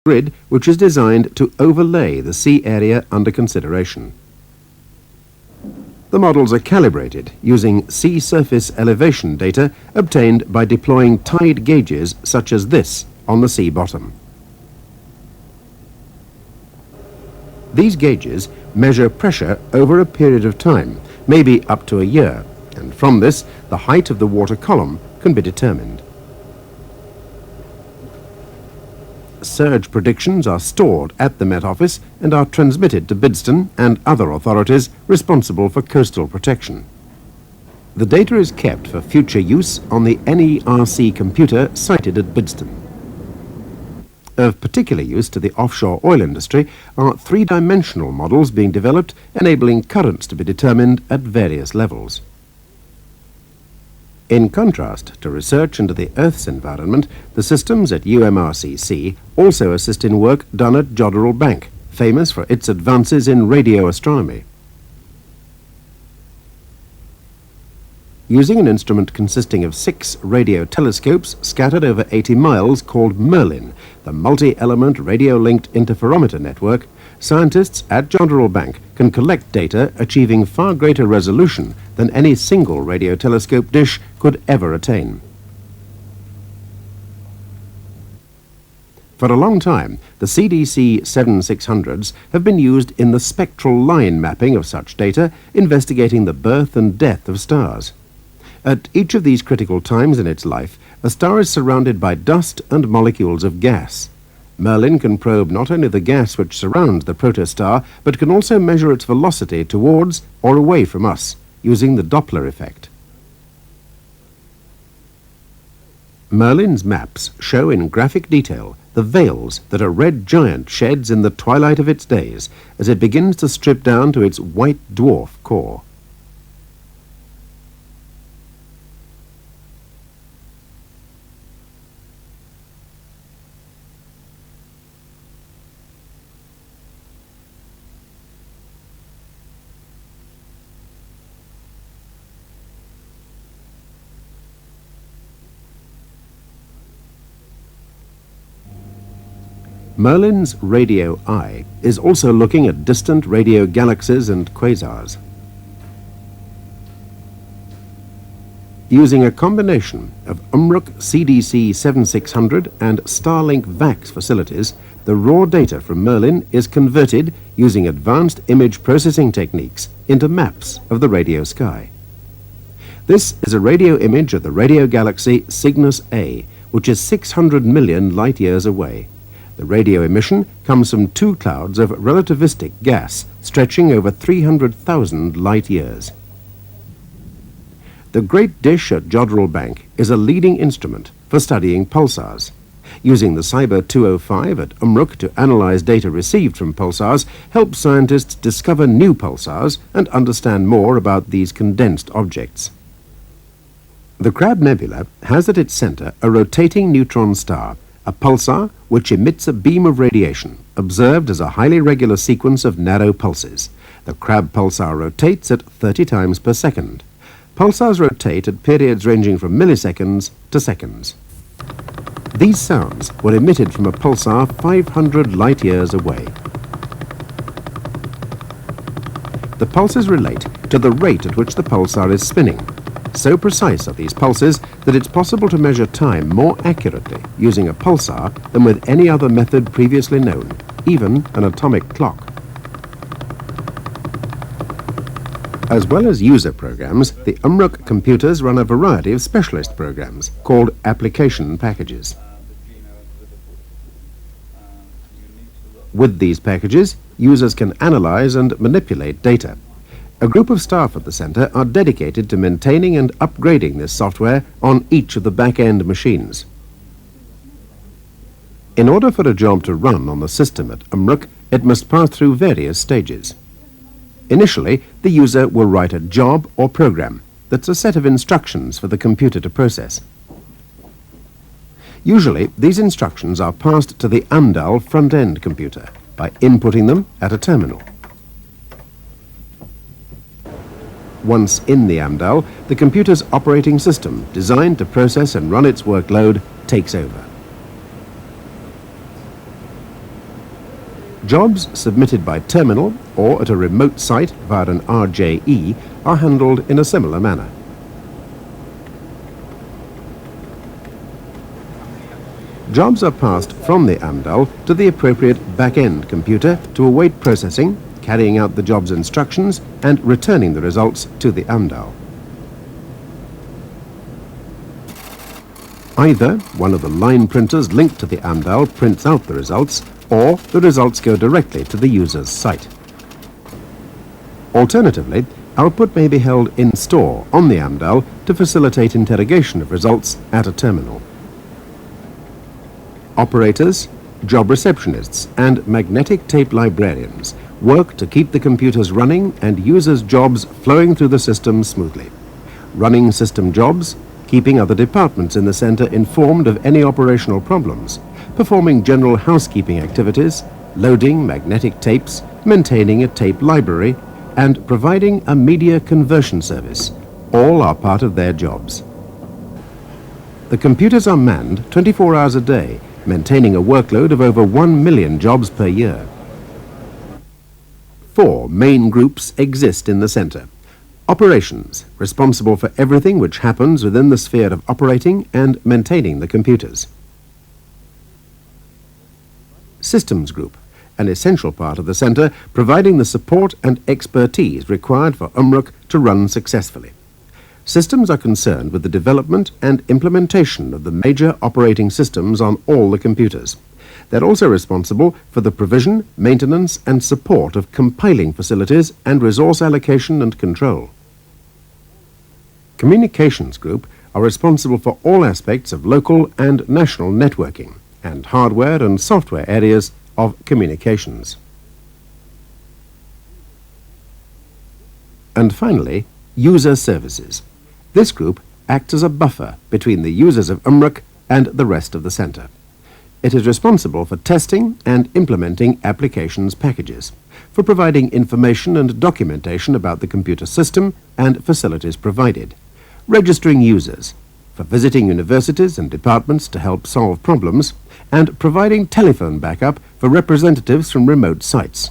grid which is designed to overlay the sea area under consideration. The models are calibrated using sea surface elevation data obtained by deploying tide gauges such as this on the sea bottom. These gauges measure pressure over a period of time, maybe up to a year, and from this the height of the water column can be determined. Surge predictions are stored at the Met Office and are transmitted to Bidston and other authorities responsible for coastal protection. The data is kept for future use on the NERC computer sited at Bidston. Of particular use to the offshore oil industry are three-dimensional models being developed enabling currents to be determined at various levels. In contrast to research into the Earth's environment, the systems at UMRCC also assist in work done at Jodrell Bank, famous for its advances in radio astronomy. Using an instrument consisting of 6 radio telescopes scattered over 80 miles called Merlin, the multi-element radio-linked interferometer network, scientists at Jodrell Bank can collect data achieving far greater resolution than any single radio telescope dish could ever attain. For a long time, the CDC 7600s have been used in the spectral line mapping of such data, investigating the birth and death of stars. At each of these critical times in its life, a star is surrounded by dust and molecules of gas. Merlin can probe not only the gas which surrounds the protostar, but can also measure its velocity towards or away from us, using the Doppler effect. Merlin's maps show in graphic detail the veils that a red giant sheds in the twilight of its days as it begins to strip down to its white dwarf core. Merlin's radio eye is also looking at distant radio galaxies and quasars. Using a combination of UMRC CDC 7600 and Starlink VAX facilities, the raw data from Merlin is converted using advanced image processing techniques into maps of the radio sky. This is a radio image of the radio galaxy Cygnus A, which is 600 million light-years away. The radio emission comes from 2 clouds of relativistic gas stretching over 300,000 light-years. The Great Dish at Jodrell Bank is a leading instrument for studying pulsars. Using the Cyber 205 at UMRC to analyze data received from pulsars helps scientists discover new pulsars and understand more about these condensed objects. The Crab Nebula has at its center a rotating neutron star, a pulsar which emits a beam of radiation, observed as a highly regular sequence of narrow pulses. The Crab pulsar rotates at 30 times per second. Pulsars rotate at periods ranging from milliseconds to seconds. These sounds were emitted from a pulsar 500 light-years away. The pulses relate to the rate at which the pulsar is spinning. So precise are these pulses that it's possible to measure time more accurately using a pulsar than with any other method previously known, even an atomic clock. As well as user programs, the UMRC computers run a variety of specialist programs called application packages. With these packages, users can analyze and manipulate data. A group of staff at the center are dedicated to maintaining and upgrading this software on each of the back-end machines. In order for a job to run on the system at UMRC, it must pass through various stages. Initially, the user will write a job or program that's a set of instructions for the computer to process. Usually, these instructions are passed to the AMDAL front-end computer by inputting them at a terminal. Once in the AMDAL, the computer's operating system, designed to process and run its workload, takes over. Jobs submitted by terminal or at a remote site via an RJE are handled in a similar manner. Jobs are passed from the AMDAL to the appropriate back-end computer to await processing, carrying out the job's instructions and returning the results to the AMDAL. Either one of the line printers linked to the AMDAL prints out the results, or the results go directly to the user's site. Alternatively, output may be held in store on the AMDAL to facilitate interrogation of results at a terminal. Operators, job receptionists and magnetic tape librarians work to keep the computers running and users' jobs flowing through the system smoothly. Running system jobs, keeping other departments in the center informed of any operational problems, performing general housekeeping activities, loading magnetic tapes, maintaining a tape library, and providing a media conversion service. All are part of their jobs. The computers are manned 24 hours a day, maintaining a workload of over 1 million jobs per year. 4 main groups exist in the center. Operations, responsible for everything which happens within the sphere of operating and maintaining the computers. Systems Group, an essential part of the center, providing the support and expertise required for UMRC to run successfully. Systems are concerned with the development and implementation of the major operating systems on all the computers. They're also responsible for the provision, maintenance and support of compiling facilities and resource allocation and control. Communications Group are responsible for all aspects of local and national networking and hardware and software areas of communications. And finally, User Services. This group acts as a buffer between the users of UMRC and the rest of the center. It is responsible for testing and implementing applications packages, for providing information and documentation about the computer system and facilities provided, registering users, for visiting universities and departments to help solve problems, and providing telephone backup for representatives from remote sites.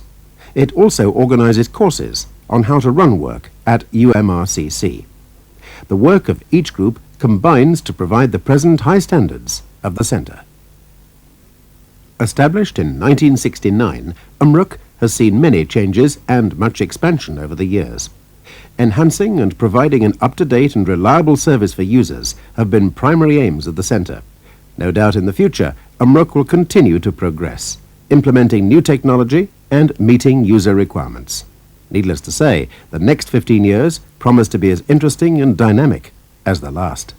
It also organizes courses on how to run work at UMRCC. The work of each group combines to provide the present high standards of the center. Established in 1969, UMRC has seen many changes and much expansion over the years. Enhancing and providing an up-to-date and reliable service for users have been primary aims of the center. No doubt in the future, UMRC will continue to progress, implementing new technology and meeting user requirements. Needless to say, the next 15 years promise to be as interesting and dynamic as the last.